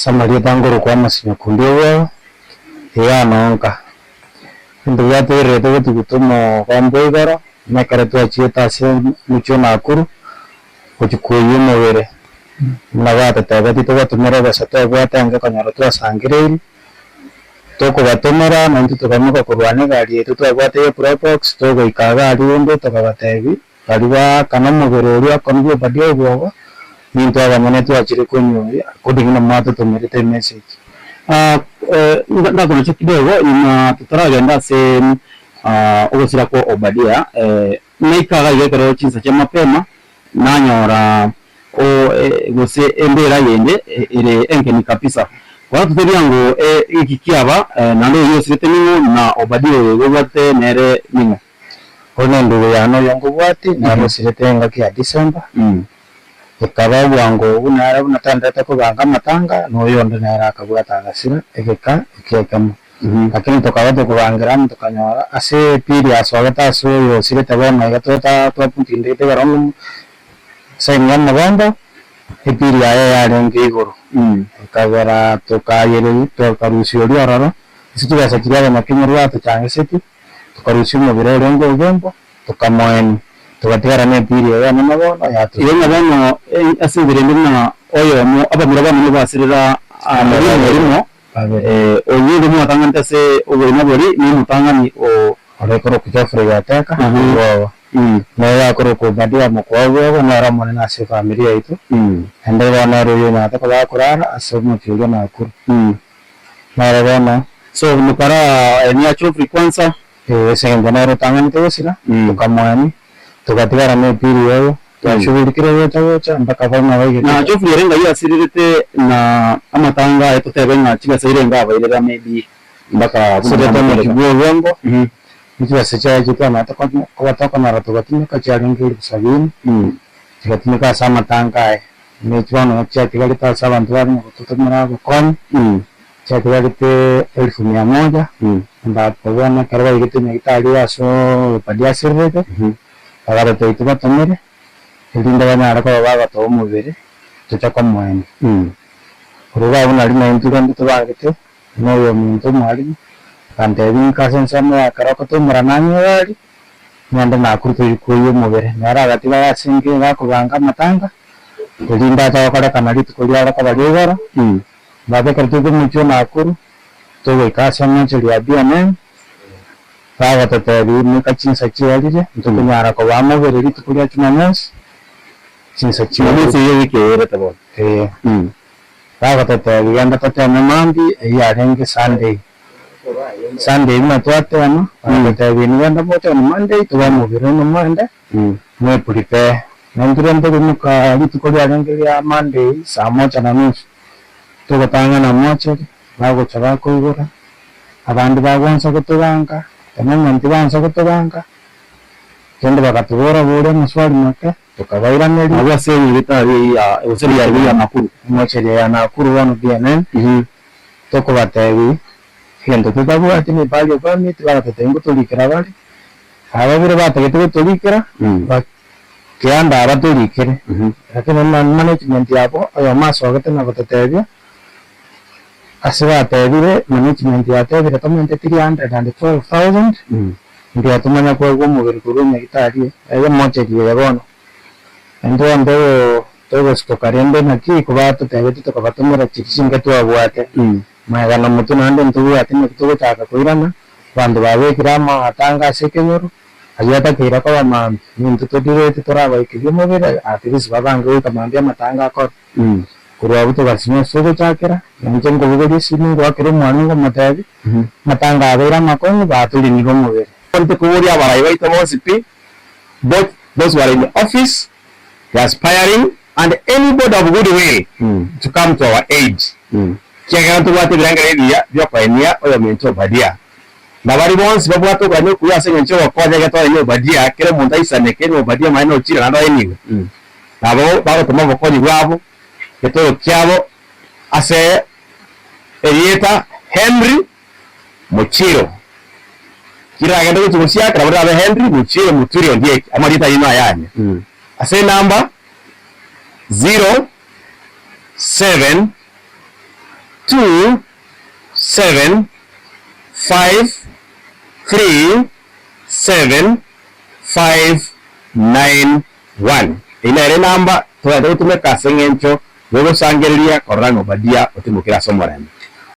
Samaria tangoro kwa masinyo kundiwe ya nonka ndo ya tere to tukutomo kwambo igoro nakare to achita se mucho nakuru kuchikuyu mowere nagata tabati to batumira basata bwatanga kanyaro to sangireri to ko batumira nantu to kamuka kurwane gari to bwate probox to go ikaga ari ndo to batebi bari wa kana mugorori akonbyo badio bwogo nintu abamene to achire kunyo kudingina mato to merite message ndakona kidogo ina tutaragenda se ogosira ko Obadia naikaga igekero chinsa cha mapema nanyora gose endera yende ire enkeni kapisa kwa tuteria ngo ikikiaba nando yosirete ningo na Obadia yogate nere ningo ono ndugo yano yongo bwati na rosirete ngaki ya December ikaba bwango bunara bunatandata ko banga matanga no yondo nara akabwata agasira ekeka ekekamo lakini tokaba to kubangira mutokanyora ase piri aswagata so yosire tabona gatota twaputinde te garomo senya mabanda epiri aya yarenge igoro ikabera tokayere tokarusio riororo situbasa kiraba makinyirwa tutange seti tukarusio mubiro rengo ubembo tukamoeni tugatera ne piri ya namabono yatu yenga bano asibire ndina oyo mo abamira bano basirira amarimo oyiri mu atanganta se obulina buri ni mutangani o arekoro kujafre yateka no ya koro ko badia mo ko abo na ramone na se familia itu ende bana royo na ta kala kurara asomo chuga na kur mara bana so mukara ni acho frequenza se ngana tangani to sira tukamwani tukatigara ne piri yo twashubirikire yotawocha mpaka bana baige na jofu yerenga ya sirirete na amatanga eto tebenga chiga sairenga abairera maybe mpaka sireta mu kibuo bongo nikiwa secha jita na kwa na rato gatimika charingi sabini tukatimika sama tanga ne chwana cha tigalita saba ndwani kutumira kwa cha tigalite 1100 ambapo bwana karwa igite ngitali aso padia sirrete agara to ituba tomere ndinda bana arako baba to mubere tuchaka mwene ruba buna lina intuga nditubagete noyo muntu mwali kande binka sensamo akarako to murananyo wali nyanda nakuruto yukuyo mubere nara gatiba yasinge bakubanga matanga ndinda tawakara kanali tukulia arako baligara babe kartuko mucho nakuru to ikasa mwancheli abiane Paga tatabi mukachin sachialire ntukunyara ko bamubere litukulia Jumamosi chinsachi Jumamosi yeke eretabo paga tatabi yanda tatana mambi yarenge Sunday matwatano tatabi ni yanda bote on Monday to bamubere no Monday mwe prepare nandurende kumuka litukulia renge ya Monday saa moja na nusu tukatanga na moja bago chabako igora abandi bagwanza kutubanga Tamanga ntibanza kutubanga kende bakatubora bure muswali make tukabaira neli aba senyi bitari ya useri ya nakuru mocheri ya nakuru wano BNN toko batewi hendo tutabu ati ni bayo bami twara tetengo tulikira bali ababure bategete tulikira kianda abatulikire lakini management yabo ayo maso agate na batetebya asiba tebire management ya tebire tomente 312,000 ndio tumanya kwa mubiri kurumya gitari ayo mocheri yabono ndo todo stokarende naki kubato tebete tukabatumira chikinga twabwate magana mutu nande ntubu ati nitubu taka kuirana bandu babekirama atanga sekenyoro ayata kira kwa mama nintu todirete toraba ikibyo mubiri ati bisibabanga ukamambia matanga ko kurwa buto basinyo sogo chakera njengo bugodi sinu gwakero mwana ngo matabi matanga abera makongo batuli ni gomubere konte kuburi abarai baito mosipi both those who are in the office, the aspiring and anybody of goodwill to come to our aid chega to watu biranga edia byo kwaenia oyo mento Obadia nabari bonse babwato kwanyo kuyase ncho kwaje gato enyo Obadia kire muntu aisane kire Obadia maino chira ndo eniwe nabo babo tomo bokoni bwabo Keto kiabo ase Elieta Henry Muchiro kira agenda kutusia karabura abe Henry Muchiro Muturio ndiye amarita yino ayanye ase number 07 2 7 5 3 7 5 9 1 ina namba twende tume kasengencho wewe sangeria korano badia otimukira somorembe